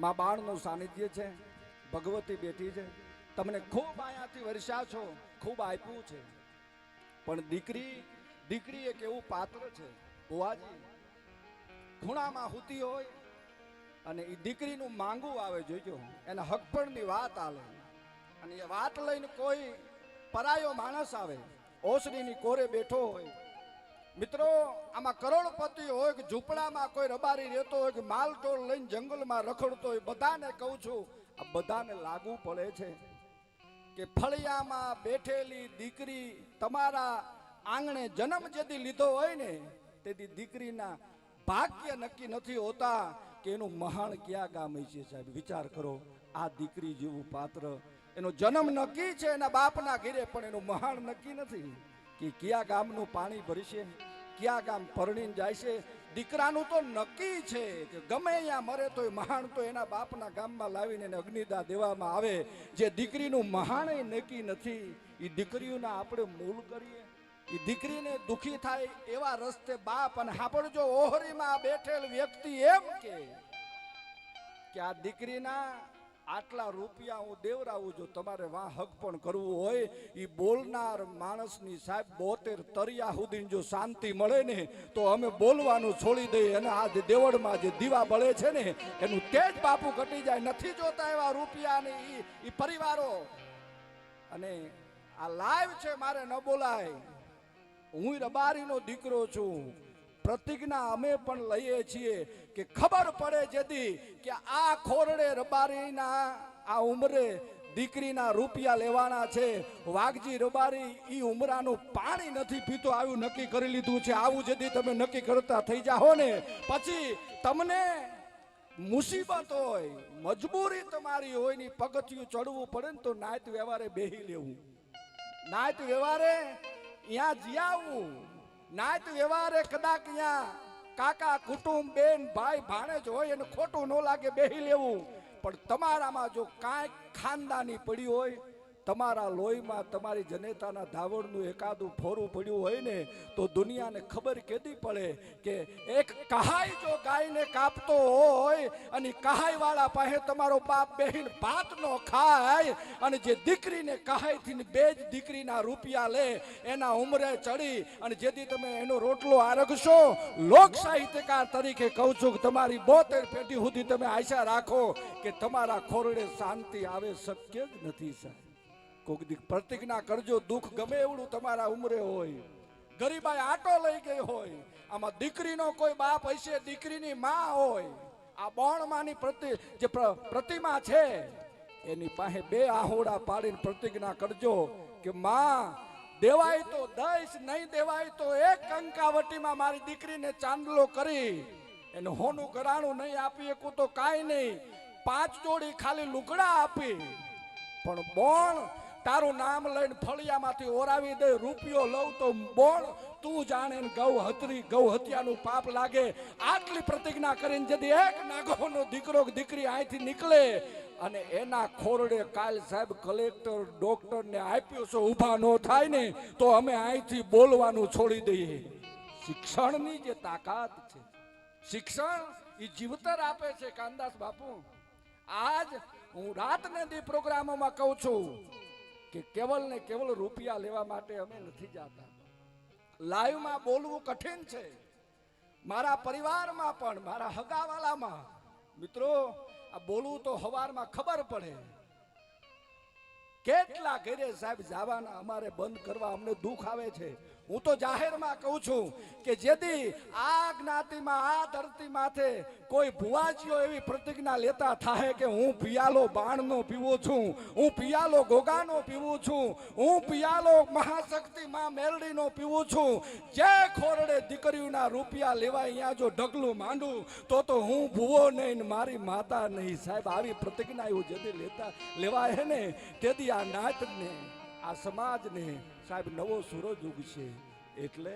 માં બાળનું સાનિધ્ય છે, ભગવતી બેઠી છે, તમને ખૂબ અહીંયાથી વર્ષા છો, ખૂબ આપ્યું છે, પણ દીકરી એક એવું પાત્ર છે ભુવાજી, ખૂણામાં હુતી હોય અને એ દીકરીનું માંગવું આવે, જોઈજો એના હકપણની વાત આવે અને એ વાત લઈને કોઈ પરાયો માણસ આવે, ઓસરીની કોરે બેઠો હોય. મિત્રો, આમાં કરોડપતિ હોય કે ઝૂંપડામાં કોઈ રબારી રહેતો હોય કે માલટોળ લઈને જંગલમાં રખડતો હોય, બધાને કહું છું, આ બધાને લાગુ પડે છે કે ફળિયામાં બેઠેલી દીકરી તમારા આંગણે જન્મ જેથી લીધો હોય ને તેથી દીકરીના ભાગ્ય નક્કી નથી હોતા કે એનું મહાણ ક્યાં ગામ છે. સાહેબ વિચાર કરો, આ દીકરી જેવું પાત્ર, એનો જન્મ નક્કી છે એના બાપના ઘરે, પણ એનું મહાણ નક્કી નથી કે કયા ગામનું પાણી ભરશે, કયા ગામ પરણીને જાય છે. દીકરાનું તો નક્કી છે કે ગમે અહીંયા મરે તો મહાણ તો એના બાપના ગામમાં લાવીને એને અગ્નિદાહ દેવામાં આવે. જે દીકરીનું મહાણ નક્કી નથી, એ દીકરીઓના આપણે મૂળ કરીએ, એ દીકરીને દુખી થાય એવા રસ્તે બાપ. અને સાંભળજો, ઓહરીમાં બેઠેલ વ્યક્તિ એમ કે આ દીકરીના આટલા રૂપિયા હું દેવરાવું, જો તમારે વાહ હક પણ કરવું હોય, એ બોલનાર માણસની સાહેબ 72 તરિયા સુધી જો શાંતિ મળે ને તો અમે બોલવાનું છોડી દઈએ. અને આ દેવળમાં જે દીવા બળે છે ને એનું તેજ બાપુ ઘટી જાય. નથી જોતા એવા રૂપિયા ને એ પરિવારો. અને આ લાઈવ છે, મારે ન બોલાય, હું રબારીનો દીકરો છું. પ્રતિજ્ઞા અમે પણ લઈએ છીએ કે ખબર પડે જેથી કે આ ખોરડે રબારીના આ ઉંમરે દીકરીના રૂપિયા લેવાના છે. વાઘજી રબારી ઈ ઉમરાનું પાણી નથી પીતો, આવું નક્કી કરી લીધું છે. આવું જેથી તમે નક્કી કરતા થઈ જાઓ ને પછી તમને મુસીબત હોય, મજબૂરી તમારી હોય ને પગથિયું ચડવું પડે ને તો નાયત વ્યવહારે બેહી લેવું, નાયત વ્યવહારે અહીંયા જીયાવું, નાયત વ્યવહારે કદાચ અહીંયા કાકા કુટુંબ બેન ભાઈ ભાણેજ હોય એને ખોટું ન લાગે બેહી લેવું. પણ તમારામાં જો કાંઈક ખાનદાની પડી હોય, તમારા લોહીમાં તમારી જનેતાના ધાવણનું એકાદું ફોરું પડ્યું હોય ને તો દુનિયાને ખબર કેદી પડે કે એક કહાઈ જો ગાયને કાપતો હોય અને કહાઈ વાળા પાસે તમારો બાપ બેહીને ભાત નો ખાય અને જે દીકરીને કહાઈથી બે જ દીકરીના રૂપિયા લે એના ઉંમરે ચડી અને જેથી તમે એનો રોટલો આરગશો. લોક સાહિત્યકાર તરીકે કહું છું કે તમારી 72 પેઢી સુધી તમે આશા રાખો કે તમારા ખોરડે શાંતિ આવે, શક્ય જ નથી સાહેબ. કોઈક દી પ્રતિજ્ઞા કરજો, દુઃખ ગમે એવડું તમારા ઉંમરે હોય, ગરીબાઈ આટો લઈ ગઈ હોય, આમાં દીકરીનો કોઈ બાપ હશે, દીકરીની માં હોય, આ બોણમાંની જે પ્રતિમા છે એની પાસે 2 આહોડા પાડીને પ્રતિજ્ઞા કરજો કે માં દેવાય તો દઈશ, નહીં દેવાય તો એક કંકાવટીમાં મારી દીકરીને ચાંદલો કરી એને હોનું ઘરાણું નહીં આપી શકું તો કાંઈ નહીં, 5 જોડી ખાલી લુગડા આપી પણ બોણ તારું નામ લઈને ફળિયામાંથી ઓરાવી દે, રૂપિયો લઉં તો બોલ તું જાણે ગૌ હત્યાનું પાપ લાગે. આટલી પ્રતિજ્ઞા કરીને જદી એક નાગોનો દીકરો દીકરી અહીંથી નીકળે અને એના ખોરડે કાલ સાહેબ કલેક્ટર ડોક્ટર ને આપ્યો છો ઊભા ન થાય ને તો અમે અહીંથી બોલવાનું છોડી દઈએ. શિક્ષણની જે તાકાત છે, શિક્ષણ એ જીવતર આપે છે. કાનદાસ બાપુ, આજ હું રાતને દી પ્રોગ્રામોમાં કહું છું કે કેવલ ને કેવલ રૂપિયા લેવા માટે અમે નથી જતા. લાઈવમાં બોલવું કઠિન છે, મારા પરિવારમાં પણ, મારા હગાવાલામાં. મિત્રો, આ બોલવું તો હવારમાં ખબર પડે. કેટલા ઘરે સાહેબ જવાના અમારે બંધ કરવા અમને દુઃખ આવે છે. હું તો જાહેરમાં કહું છું કે જેથી આ જ્ઞાતિમાં આ ધરતી માથે કોઈ ભુવાજીઓ એવી પ્રતિજ્ઞા લેતા થાય કે હું પિયાલો બાણનો પીવું છું, હું પિયાલો ગોગાનો પીવું છું, હું પિયાલો મહાશક્તિ માં મેલડીનો પીવું છું, જે ખોરડે દીકરીઓના રૂપિયા લેવાય અહીંયા જો ઢગલું માંડું તો હું ભૂવો નહીં, મારી માતા નહીં. સાહેબ આવી પ્રતિજ્ઞા એવું જેથી લેવાય હે ને તેથી આ નાતને, આ સમાજને સાહેબ નવો સૂરજ ઉગશે. એટલે